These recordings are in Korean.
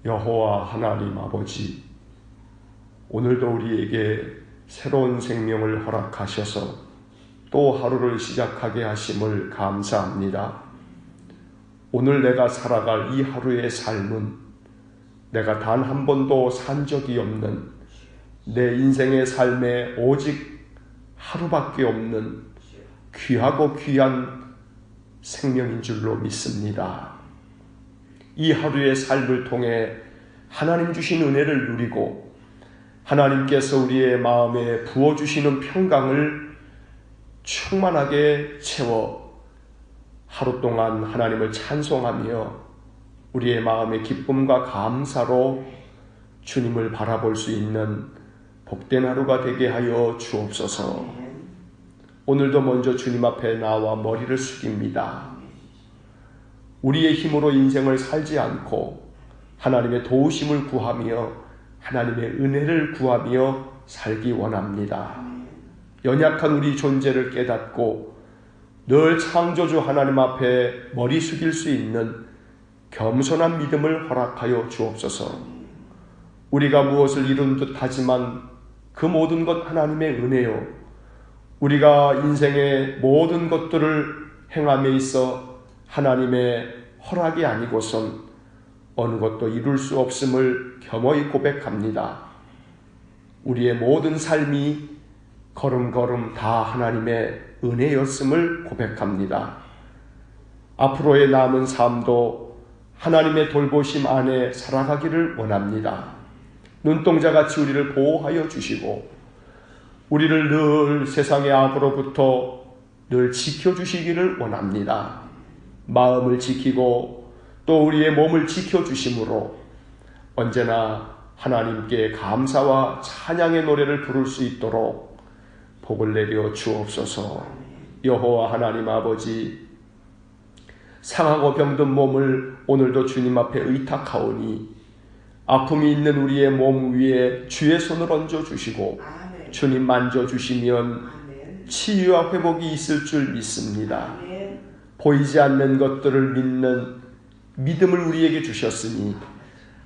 여호와 하나님 아버지, 오늘도 우리에게 새로운 생명을 허락하셔서 또 하루를 시작하게 하심을 감사합니다. 오늘 내가 살아갈 이 하루의 삶은 내가 단 한 번도 산 적이 없는 내 인생의 삶에 오직 하루밖에 없는 귀하고 귀한 생명인 줄로 믿습니다. 이 하루의 삶을 통해 하나님 주신 은혜를 누리고 하나님께서 우리의 마음에 부어주시는 평강을 충만하게 채워 하루 동안 하나님을 찬송하며 우리의 마음의 기쁨과 감사로 주님을 바라볼 수 있는 복된 하루가 되게 하여 주옵소서. 오늘도 먼저 주님 앞에 나와 머리를 숙입니다. 우리의 힘으로 인생을 살지 않고 하나님의 도우심을 구하며 하나님의 은혜를 구하며 살기 원합니다. 연약한 우리 존재를 깨닫고 늘 창조주 하나님 앞에 머리 숙일 수 있는 겸손한 믿음을 허락하여 주옵소서. 우리가 무엇을 이룬 듯 하지만 그 모든 것 하나님의 은혜요, 우리가 인생의 모든 것들을 행함에 있어 하나님의 허락이 아니고선 어느 것도 이룰 수 없음을 겸허히 고백합니다. 우리의 모든 삶이 걸음걸음 다 하나님의 은혜였음을 고백합니다. 앞으로의 남은 삶도 하나님의 돌보심 안에 살아가기를 원합니다. 눈동자같이 우리를 보호하여 주시고 우리를 늘 세상의 악으로부터 늘 지켜주시기를 원합니다. 마음을 지키고 또 우리의 몸을 지켜주심으로 언제나 하나님께 감사와 찬양의 노래를 부를 수 있도록 복을 내려 주옵소서. 여호와 하나님 아버지, 상하고 병든 몸을 오늘도 주님 앞에 의탁하오니 아픔이 있는 우리의 몸 위에 주의 손을 얹어주시고 주님 만져주시면 치유와 회복이 있을 줄 믿습니다. 보이지 않는 것들을 믿는 믿음을 우리에게 주셨으니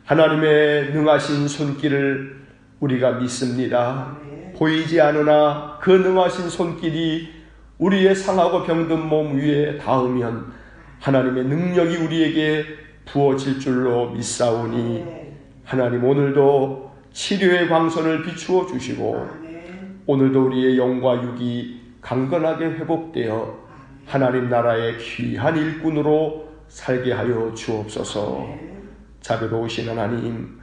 하나님의 능하신 손길을 우리가 믿습니다. 보이지 않으나 그 능하신 손길이 우리의 상하고 병든 몸 위에 닿으면 하나님의 능력이 우리에게 부어질 줄로 믿사오니 하나님 오늘도 치료의 광선을 비추어 주시고 오늘도 우리의 영과 육이 강건하게 회복되어 하나님 나라의 귀한 일꾼으로 살게 하여 주옵소서. 자비로우신 하나님,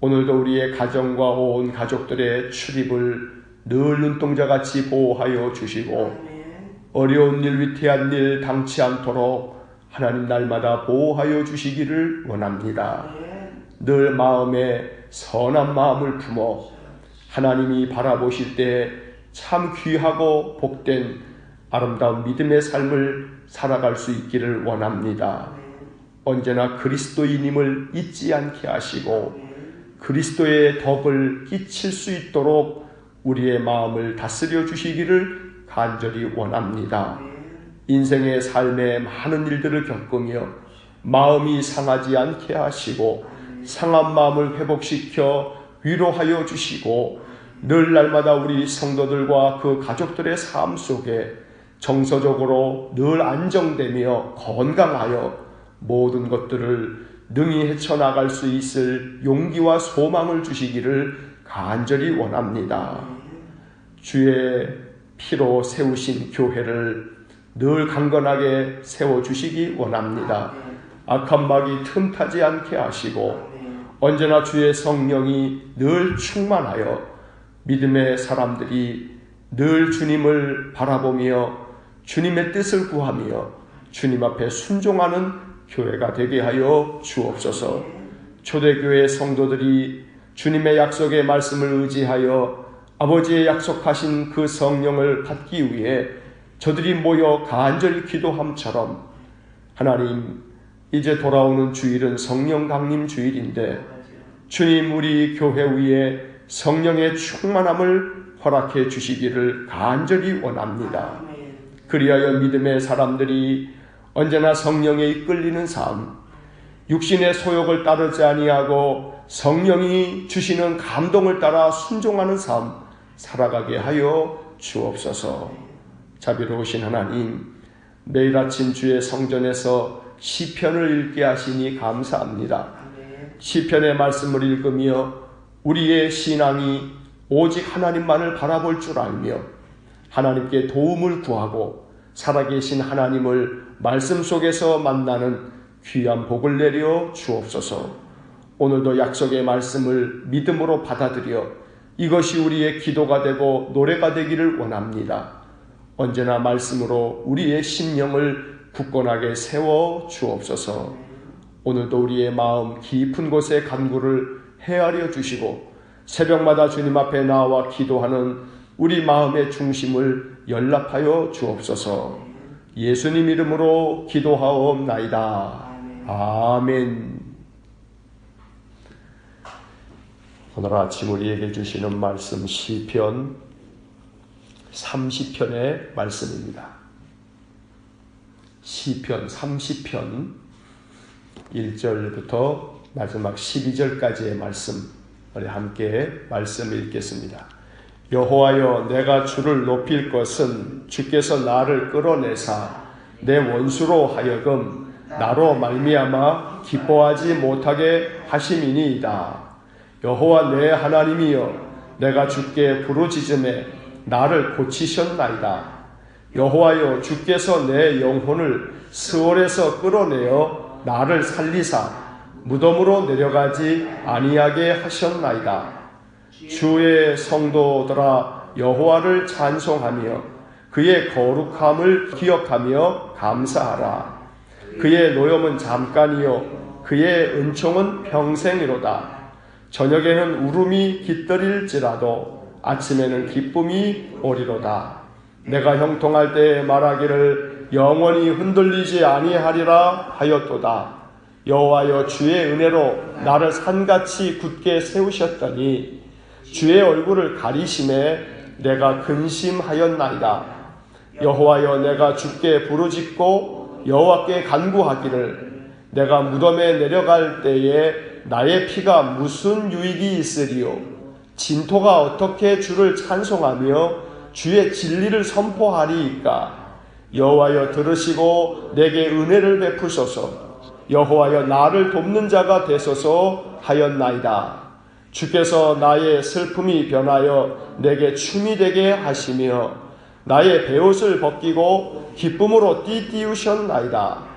오늘도 우리의 가정과 온 가족들의 출입을 늘 눈동자같이 보호하여 주시고 어려운 일, 위태한 일 당치 않도록 하나님 날마다 보호하여 주시기를 원합니다. 늘 마음에 선한 마음을 품어 하나님이 바라보실 때 참 귀하고 복된 아름다운 믿음의 삶을 살아갈 수 있기를 원합니다. 언제나 그리스도인임을 잊지 않게 하시고 그리스도의 덕을 끼칠 수 있도록 우리의 마음을 다스려 주시기를 간절히 원합니다. 인생의 삶에 많은 일들을 겪으며 마음이 상하지 않게 하시고 상한 마음을 회복시켜 위로하여 주시고 늘 날마다 우리 성도들과 그 가족들의 삶 속에 정서적으로 늘 안정되며 건강하여 모든 것들을 능히 헤쳐나갈 수 있을 용기와 소망을 주시기를 간절히 원합니다. 주의 피로 세우신 교회를 늘 강건하게 세워주시기 원합니다. 악한 마귀 틈타지 않게 하시고 언제나 주의 성령이 늘 충만하여 믿음의 사람들이 늘 주님을 바라보며 주님의 뜻을 구하며 주님 앞에 순종하는 교회가 되게 하여 주옵소서. 초대교회 성도들이 주님의 약속의 말씀을 의지하여 아버지의 약속하신 그 성령을 받기 위해 저들이 모여 간절히 기도함처럼 하나님, 이제 돌아오는 주일은 성령 강림 주일인데 주님 우리 교회 위에 성령의 충만함을 허락해 주시기를 간절히 원합니다. 그리하여 믿음의 사람들이 언제나 성령에 이끌리는 삶, 육신의 소욕을 따르지 아니하고 성령이 주시는 감동을 따라 순종하는 삶 살아가게 하여 주옵소서. 자비로우신 하나님, 매일 아침 주의 성전에서 시편을 읽게 하시니 감사합니다. 시편의 말씀을 읽으며 우리의 신앙이 오직 하나님만을 바라볼 줄 알며 하나님께 도움을 구하고 살아계신 하나님을 말씀 속에서 만나는 귀한 복을 내려 주옵소서. 오늘도 약속의 말씀을 믿음으로 받아들여 이것이 우리의 기도가 되고 노래가 되기를 원합니다. 언제나 말씀으로 우리의 심령을 굳건하게 세워 주옵소서. 오늘도 우리의 마음 깊은 곳의 간구를 헤아려 주시고 새벽마다 주님 앞에 나와 기도하는 우리 마음의 중심을 연락하여 주옵소서. 예수님 이름으로 기도하옵나이다. 아멘. 오늘 아침 우리에게 주시는 말씀 시편 30편의 말씀입니다. 시편 30편 1절부터 마지막 12절까지의 말씀, 우리 함께 말씀 읽겠습니다. 여호와여, 내가 주를 높일 것은 주께서 나를 끌어내사 내 원수로 하여금 나로 말미암아 기뻐하지 못하게 하심이니이다. 여호와 내 하나님이여, 내가 주께 부르짖음에 나를 고치셨나이다. 여호와여, 주께서 내 영혼을 스올에서 끌어내어 나를 살리사 무덤으로 내려가지 아니하게 하셨나이다. 주의 성도들아, 여호와를 찬송하며 그의 거룩함을 기억하며 감사하라. 그의 노염은 잠깐이요 그의 은총은 평생이로다. 저녁에는 울음이 깃들일지라도 아침에는 기쁨이 오리로다. 내가 형통할 때 말하기를 영원히 흔들리지 아니하리라 하였도다. 여호와여, 주의 은혜로 나를 산같이 굳게 세우셨더니 주의 얼굴을 가리심에 내가 근심하였나이다. 여호와여, 내가 주께 부르짖고 여호와께 간구하기를 내가 무덤에 내려갈 때에 나의 피가 무슨 유익이 있으리요? 진토가 어떻게 주를 찬송하며 주의 진리를 선포하리이까? 여호와여, 들으시고 내게 은혜를 베푸소서. 여호와여, 나를 돕는 자가 되소서 하였나이다. 주께서 나의 슬픔이 변하여 내게 춤이 되게 하시며 나의 베옷을 벗기고 기쁨으로 띠띠우셨나이다.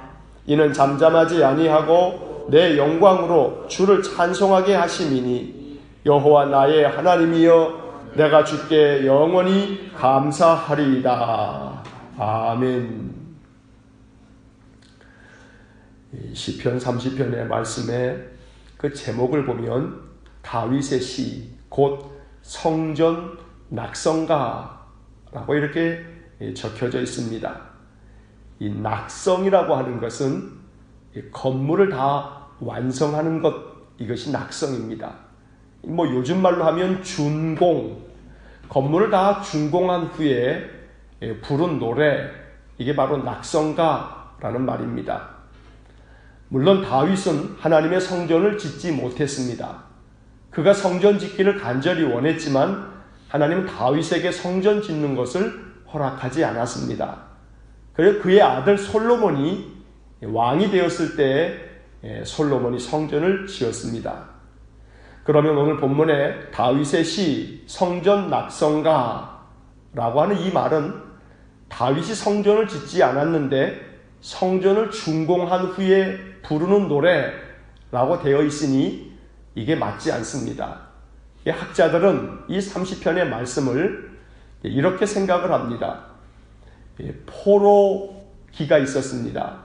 이는 잠잠하지 아니하고 내 영광으로 주를 찬송하게 하심이니 여호와 나의 하나님이여, 내가 주께 영원히 감사하리이다. 아멘. 시편 30편의 말씀에 그 제목을 보면 다윗의 시, 곧 성전 낙성가라고 이렇게 적혀져 있습니다. 이 낙성이라고 하는 것은 건물을 다 완성하는 것, 이것이 낙성입니다. 뭐 요즘 말로 하면 준공, 건물을 다 준공한 후에 부른 노래, 이게 바로 낙성가라는 말입니다. 물론 다윗은 하나님의 성전을 짓지 못했습니다. 그가 성전 짓기를 간절히 원했지만 하나님은 다윗에게 성전 짓는 것을 허락하지 않았습니다. 그래서 그의 아들 솔로몬이 왕이 되었을 때 솔로몬이 성전을 지었습니다. 그러면 오늘 본문에 다윗의 시 성전 낙성가라고 하는 이 말은 다윗이 성전을 짓지 않았는데 성전을 준공한 후에 부르는 노래라고 되어 있으니 이게 맞지 않습니다. 학자들은 이 30편의 말씀을 이렇게 생각을 합니다. 포로기가 있었습니다.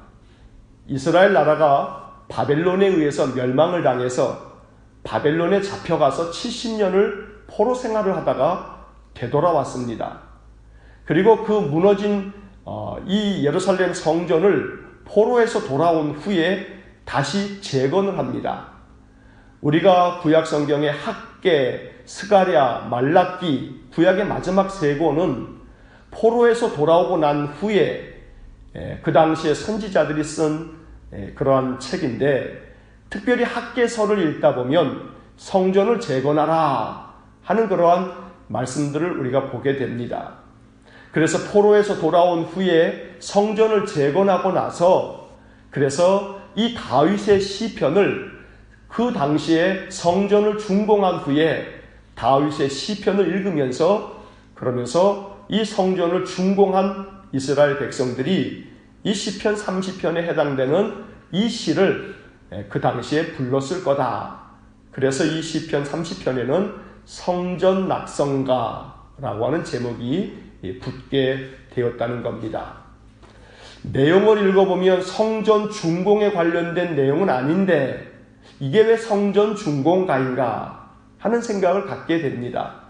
이스라엘 나라가 바벨론에 의해서 멸망을 당해서 바벨론에 잡혀가서 70년을 포로 생활을 하다가 되돌아왔습니다. 그리고 그 무너진 이 예루살렘 성전을 포로에서 돌아온 후에 다시 재건을 합니다. 우리가 구약 성경의 학개, 스가랴, 말라기, 구약의 마지막 세 권은 포로에서 돌아오고 난 후에 그 당시에 선지자들이 쓴 그러한 책인데, 특별히 학개서를 읽다 보면 성전을 재건하라 하는 그러한 말씀들을 우리가 보게 됩니다. 그래서 포로에서 돌아온 후에 성전을 재건하고 나서 그래서 이 다윗의 시편을 그 당시에 성전을 준공한 후에 다윗의 시편을 읽으면서 그러면서 이 성전을 준공한 이스라엘 백성들이 이 시편 30편에 해당되는 이 시를 그 당시에 불렀을 거다. 그래서 이 시편 30편에는 성전 낙성가라고 하는 제목이 붙게 되었다는 겁니다. 내용을 읽어보면 성전 준공에 관련된 내용은 아닌데 이게 왜 성전 준공가인가 하는 생각을 갖게 됩니다.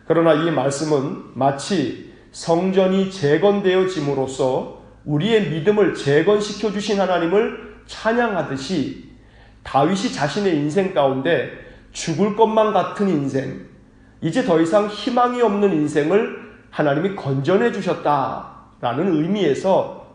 그러나 이 말씀은 마치 성전이 재건되어짐으로써 우리의 믿음을 재건시켜 주신 하나님을 찬양하듯이 다윗이 자신의 인생 가운데 죽을 것만 같은 인생, 이제 더 이상 희망이 없는 인생을 하나님이 건져내 주셨다라는 의미에서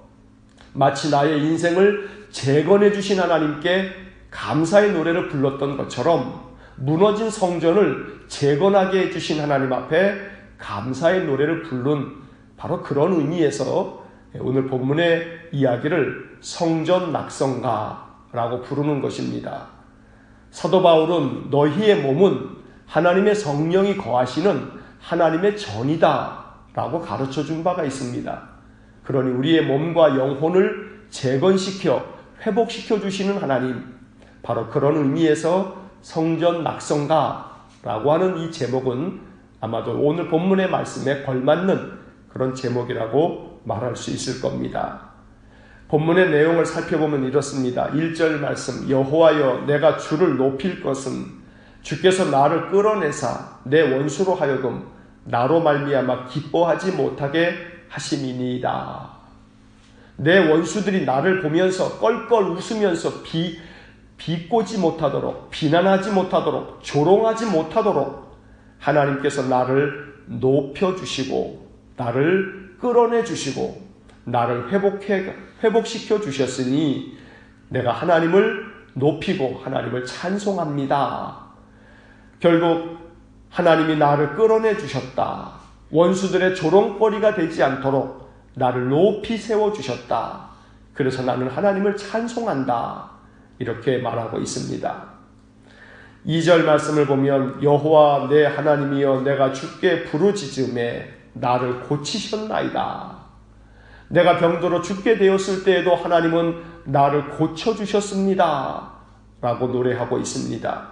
마치 나의 인생을 재건해 주신 하나님께 감사의 노래를 불렀던 것처럼 무너진 성전을 재건하게 해주신 하나님 앞에 감사의 노래를 부른 바로 그런 의미에서 오늘 본문의 이야기를 성전 낙성가라고 부르는 것입니다. 사도 바울은 너희의 몸은 하나님의 성령이 거하시는 하나님의 전이다 라고 가르쳐 준 바가 있습니다. 그러니 우리의 몸과 영혼을 재건시켜 회복시켜 주시는 하나님, 바로 그런 의미에서 성전 낙성가라고 하는 이 제목은 아마도 오늘 본문의 말씀에 걸맞는 그런 제목이라고 말할 수 있을 겁니다. 본문의 내용을 살펴보면 이렇습니다. 1절 말씀, 여호와여 내가 주를 높일 것은 주께서 나를 끌어내사 내 원수로 하여금 나로 말미암아 기뻐하지 못하게 하심이니이다. 내 원수들이 나를 보면서 껄껄 웃으면서 비꼬지 못하도록, 비난하지 못하도록, 조롱하지 못하도록 하나님께서 나를 높여주시고 나를 끌어내주시고 나를 회복시켜 주셨으니 내가 하나님을 높이고 하나님을 찬송합니다. 결국 하나님이 나를 끌어내 주셨다. 원수들의 조롱거리가 되지 않도록 나를 높이 세워주셨다. 그래서 나는 하나님을 찬송한다. 이렇게 말하고 있습니다. 2절 말씀을 보면 여호와 내 하나님이여 내가 주께 부르짖음에 나를 고치셨나이다. 내가 병들어 죽게 되었을 때에도 하나님은 나를 고쳐주셨습니다. 라고 노래하고 있습니다.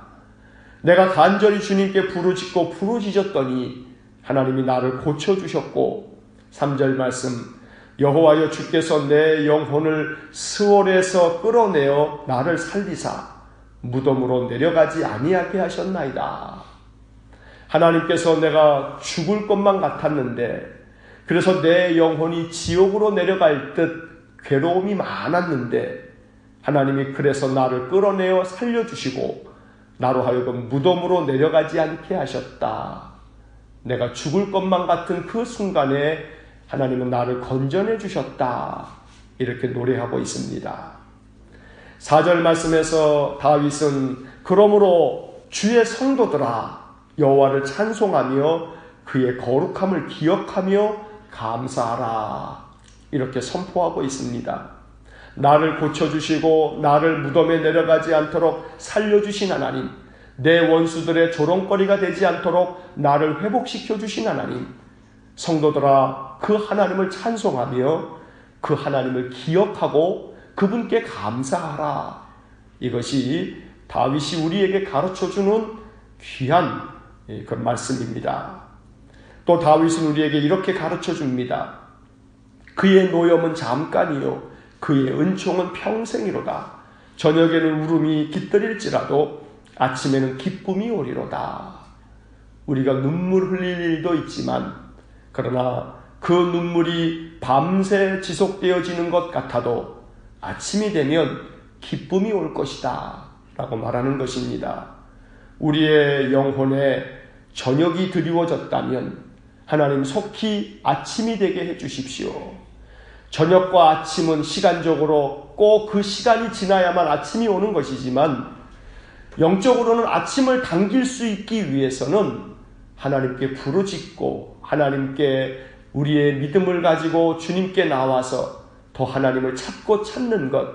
내가 간절히 주님께 부르짖고 부르짖었더니 하나님이 나를 고쳐주셨고 3절 말씀 여호와여 주께서 내 영혼을 스월에서 끌어내어 나를 살리사 무덤으로 내려가지 아니하게 하셨나이다. 하나님께서 내가 죽을 것만 같았는데 그래서 내 영혼이 지옥으로 내려갈 듯 괴로움이 많았는데 하나님이 그래서 나를 끌어내어 살려주시고 나로 하여금 무덤으로 내려가지 않게 하셨다. 내가 죽을 것만 같은 그 순간에 하나님은 나를 건져내 주셨다. 이렇게 노래하고 있습니다. 4절 말씀에서 다윗은 그러므로 주의 성도들아 여호와를 찬송하며 그의 거룩함을 기억하며 감사하라. 이렇게 선포하고 있습니다. 나를 고쳐주시고 나를 무덤에 내려가지 않도록 살려주신 하나님, 내 원수들의 조롱거리가 되지 않도록 나를 회복시켜 주신 하나님, 성도들아 그 하나님을 찬송하며 그 하나님을 기억하고 그분께 감사하라. 이것이 다윗이 우리에게 가르쳐주는 귀한 그런 말씀입니다. 또 다윗은 우리에게 이렇게 가르쳐줍니다. 그의 노염은 잠깐이요 그의 은총은 평생이로다. 저녁에는 울음이 깃들일지라도 아침에는 기쁨이 오리로다. 우리가 눈물 흘릴 일도 있지만 그러나 그 눈물이 밤새 지속되어지는 것 같아도 아침이 되면 기쁨이 올 것이다 라고 말하는 것입니다. 우리의 영혼에 저녁이 드리워졌다면 하나님 속히 아침이 되게 해주십시오. 저녁과 아침은 시간적으로 꼭 그 시간이 지나야만 아침이 오는 것이지만 영적으로는 아침을 당길 수 있기 위해서는 하나님께 부르짖고 하나님께 우리의 믿음을 가지고 주님께 나와서 더 하나님을 찾고 찾는 것,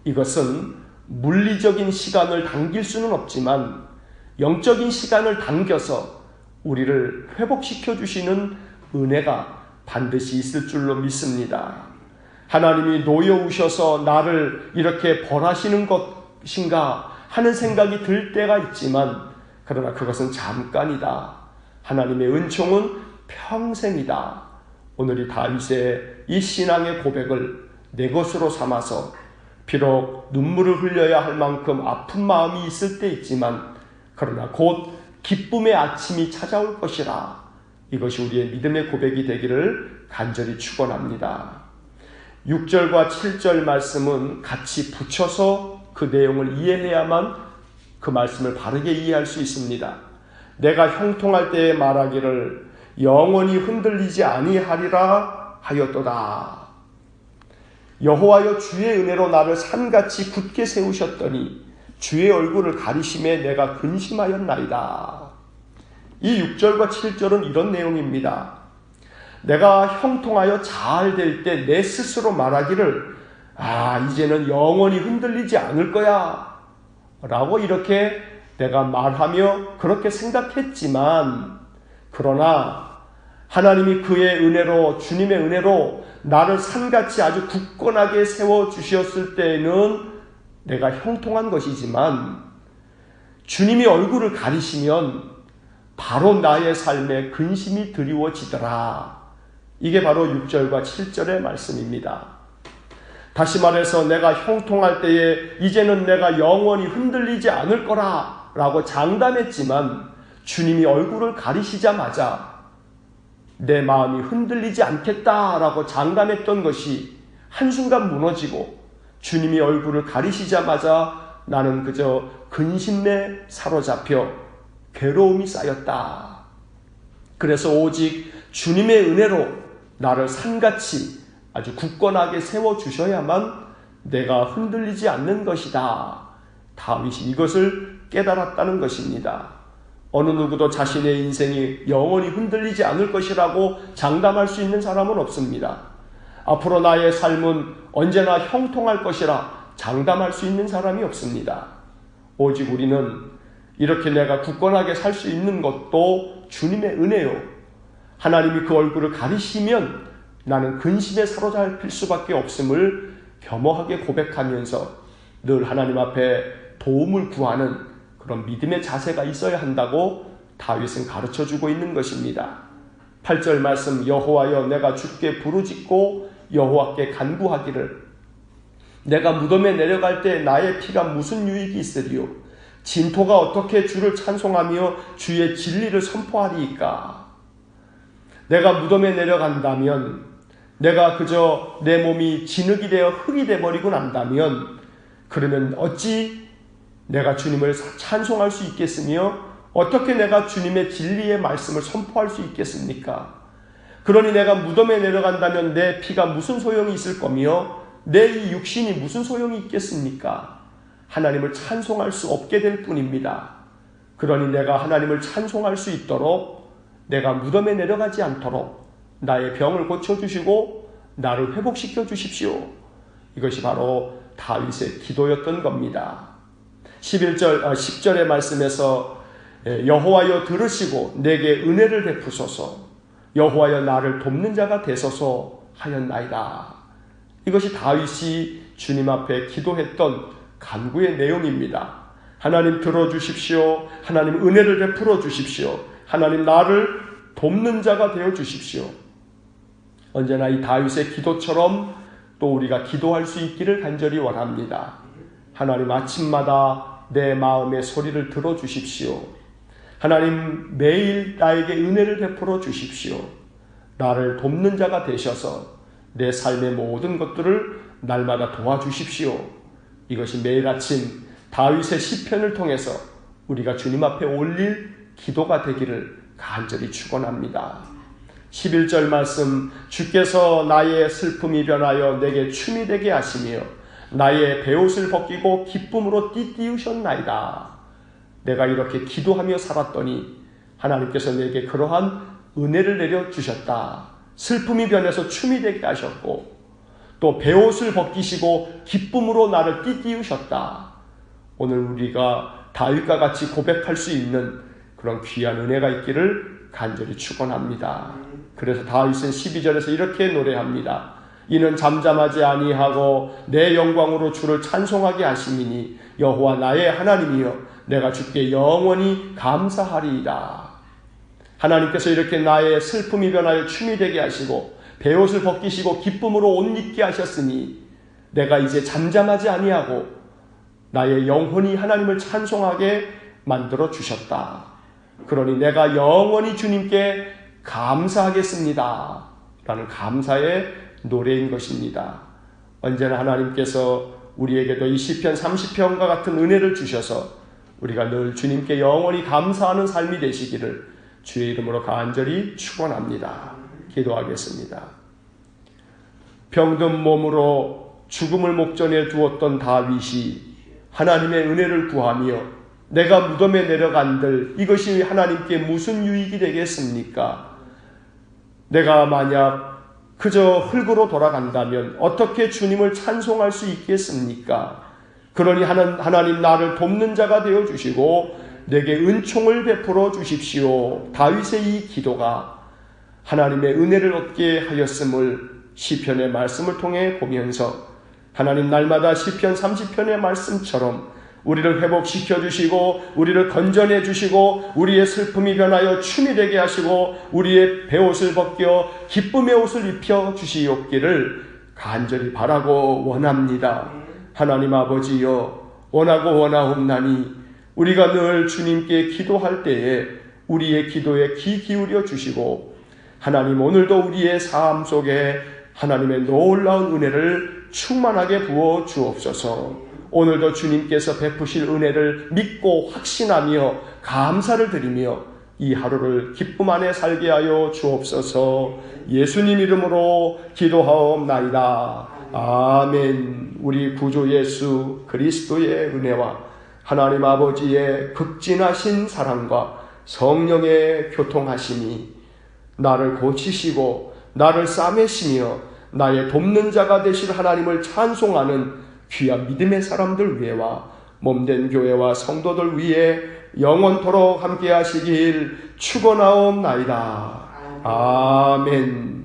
이것은 물리적인 시간을 당길 수는 없지만 영적인 시간을 당겨서 우리를 회복시켜 주시는 은혜가 반드시 있을 줄로 믿습니다. 하나님이 놓여오셔서 나를 이렇게 벌하시는 것인가 하는 생각이 들 때가 있지만, 그러나 그것은 잠깐이다. 하나님의 은총은 평생이다. 오늘 이 다윗의 이 신앙의 고백을 내 것으로 삼아서 비록 눈물을 흘려야 할 만큼 아픈 마음이 있을 때 있지만, 그러나 곧 기쁨의 아침이 찾아올 것이라. 이것이 우리의 믿음의 고백이 되기를 간절히 축원합니다. 6절과 7절 말씀은 같이 붙여서 그 내용을 이해해야만 그 말씀을 바르게 이해할 수 있습니다. 내가 형통할 때에 말하기를 영원히 흔들리지 아니하리라 하였도다. 여호와여 주의 은혜로 나를 산같이 굳게 세우셨더니 주의 얼굴을 가리심에 내가 근심하였나이다. 이 6절과 7절은 이런 내용입니다. 내가 형통하여 잘 될 때 내 스스로 말하기를 이제는 영원히 흔들리지 않을 거야 라고 이렇게 내가 말하며 그렇게 생각했지만, 그러나 하나님이 그의 은혜로, 주님의 은혜로 나를 산같이 아주 굳건하게 세워주셨을 때에는 내가 형통한 것이지만, 주님이 얼굴을 가리시면 바로 나의 삶에 근심이 드리워지더라. 이게 바로 6절과 7절의 말씀입니다. 다시 말해서 내가 형통할 때에 이제는 내가 영원히 흔들리지 않을 거라 라고 장담했지만, 주님이 얼굴을 가리시자마자 내 마음이 흔들리지 않겠다라고 장담했던 것이 한순간 무너지고, 주님이 얼굴을 가리시자마자 나는 그저 근심에 사로잡혀 괴로움이 쌓였다. 그래서 오직 주님의 은혜로 나를 산같이 아주 굳건하게 세워주셔야만 내가 흔들리지 않는 것이다. 다윗이 이것을 깨달았다는 것입니다. 어느 누구도 자신의 인생이 영원히 흔들리지 않을 것이라고 장담할 수 있는 사람은 없습니다. 앞으로 나의 삶은 언제나 형통할 것이라 장담할 수 있는 사람이 없습니다. 오직 우리는 이렇게 내가 굳건하게 살 수 있는 것도 주님의 은혜요. 하나님이 그 얼굴을 가리시면 나는 근심에 사로잡힐 수밖에 없음을 겸허하게 고백하면서 늘 하나님 앞에 도움을 구하는 그런 믿음의 자세가 있어야 한다고 다윗은 가르쳐주고 있는 것입니다. 8절 말씀, 여호와여 내가 주께 부르짖고 여호와께 간구하기를 내가 무덤에 내려갈 때 나의 피가 무슨 유익이 있으리요? 진토가 어떻게 주를 찬송하며 주의 진리를 선포하리이까? 내가 무덤에 내려간다면, 내가 그저 내 몸이 진흙이 되어 흙이 되어버리고 난다면, 그러면 어찌 내가 주님을 찬송할 수 있겠으며 어떻게 내가 주님의 진리의 말씀을 선포할 수 있겠습니까? 그러니 내가 무덤에 내려간다면 내 피가 무슨 소용이 있을 거며 내 이 육신이 무슨 소용이 있겠습니까? 하나님을 찬송할 수 없게 될 뿐입니다. 그러니 내가 하나님을 찬송할 수 있도록, 내가 무덤에 내려가지 않도록 나의 병을 고쳐주시고 나를 회복시켜 주십시오. 이것이 바로 다윗의 기도였던 겁니다. 10절의 말씀에서 여호와여 들으시고 내게 은혜를 베푸소서, 여호와여 나를 돕는 자가 되소서 하였나이다. 이것이 다윗이 주님 앞에 기도했던 간구의 내용입니다. 하나님 들어주십시오. 하나님 은혜를 베풀어 주십시오. 하나님 나를 돕는 자가 되어 주십시오. 언제나 이 다윗의 기도처럼 또 우리가 기도할 수 있기를 간절히 원합니다. 하나님 아침마다 내 마음의 소리를 들어주십시오. 하나님 매일 나에게 은혜를 베풀어 주십시오. 나를 돕는 자가 되셔서 내 삶의 모든 것들을 날마다 도와주십시오. 이것이 매일 아침 다윗의 시편을 통해서 우리가 주님 앞에 올릴 기도가 되기를 간절히 축원합니다. 11절 말씀, 주께서 나의 슬픔이 변하여 내게 춤이 되게 하시며 나의 베옷을 벗기고 기쁨으로 띠띠우셨나이다. 내가 이렇게 기도하며 살았더니 하나님께서 내게 그러한 은혜를 내려주셨다. 슬픔이 변해서 춤이 되게 하셨고 또 베옷을 벗기시고 기쁨으로 나를 띠띠우셨다. 오늘 우리가 다윗과 같이 고백할 수 있는 그런 귀한 은혜가 있기를 간절히 축원합니다. 그래서 다윗은 12절에서 이렇게 노래합니다. 이는 잠잠하지 아니하고 내 영광으로 주를 찬송하게 하심이니 여호와 나의 하나님이여 내가 주께 영원히 감사하리이다. 하나님께서 이렇게 나의 슬픔이 변하여 춤이 되게 하시고 베옷을 벗기시고 기쁨으로 옷 입게 하셨으니 내가 이제 잠잠하지 아니하고 나의 영혼이 하나님을 찬송하게 만들어 주셨다. 그러니 내가 영원히 주님께 감사하겠습니다. 라는 감사의 노래인 것입니다. 언제나 하나님께서 우리에게도 이 시편 30편과 같은 은혜를 주셔서 우리가 늘 주님께 영원히 감사하는 삶이 되시기를 주의 이름으로 간절히 축원합니다. 기도하겠습니다. 병든 몸으로 죽음을 목전에 두었던 다윗이 하나님의 은혜를 구하며 내가 무덤에 내려간들 이것이 하나님께 무슨 유익이 되겠습니까? 내가 만약 그저 흙으로 돌아간다면 어떻게 주님을 찬송할 수 있겠습니까? 그러니 하나님 나를 돕는 자가 되어주시고 내게 은총을 베풀어 주십시오. 다윗의 이 기도가 하나님의 은혜를 얻게 하였음을 시편의 말씀을 통해 보면서 하나님 날마다 시편 30편의 말씀처럼 우리를 회복시켜 주시고 우리를 건져내 주시고 우리의 슬픔이 변하여 춤이 되게 하시고 우리의 베옷을 벗겨 기쁨의 옷을 입혀 주시옵기를 간절히 바라고 원합니다. 하나님 아버지여 원하고 원하옵나니 우리가 늘 주님께 기도할 때에 우리의 기도에 귀 기울여 주시고 하나님 오늘도 우리의 삶 속에 하나님의 놀라운 은혜를 충만하게 부어 주옵소서. 오늘도 주님께서 베푸실 은혜를 믿고 확신하며 감사를 드리며 이 하루를 기쁨 안에 살게 하여 주옵소서. 예수님 이름으로 기도하옵나이다. 아멘. 우리 구주 예수 그리스도의 은혜와 하나님 아버지의 극진하신 사랑과 성령의 교통하심이 나를 고치시고 나를 싸매시며 나의 돕는 자가 되실 하나님을 찬송하는 귀한 믿음의 사람들 위에와 몸된 교회와 성도들 위에 영원토록 함께 하시길 축원하옵나이다. 아멘.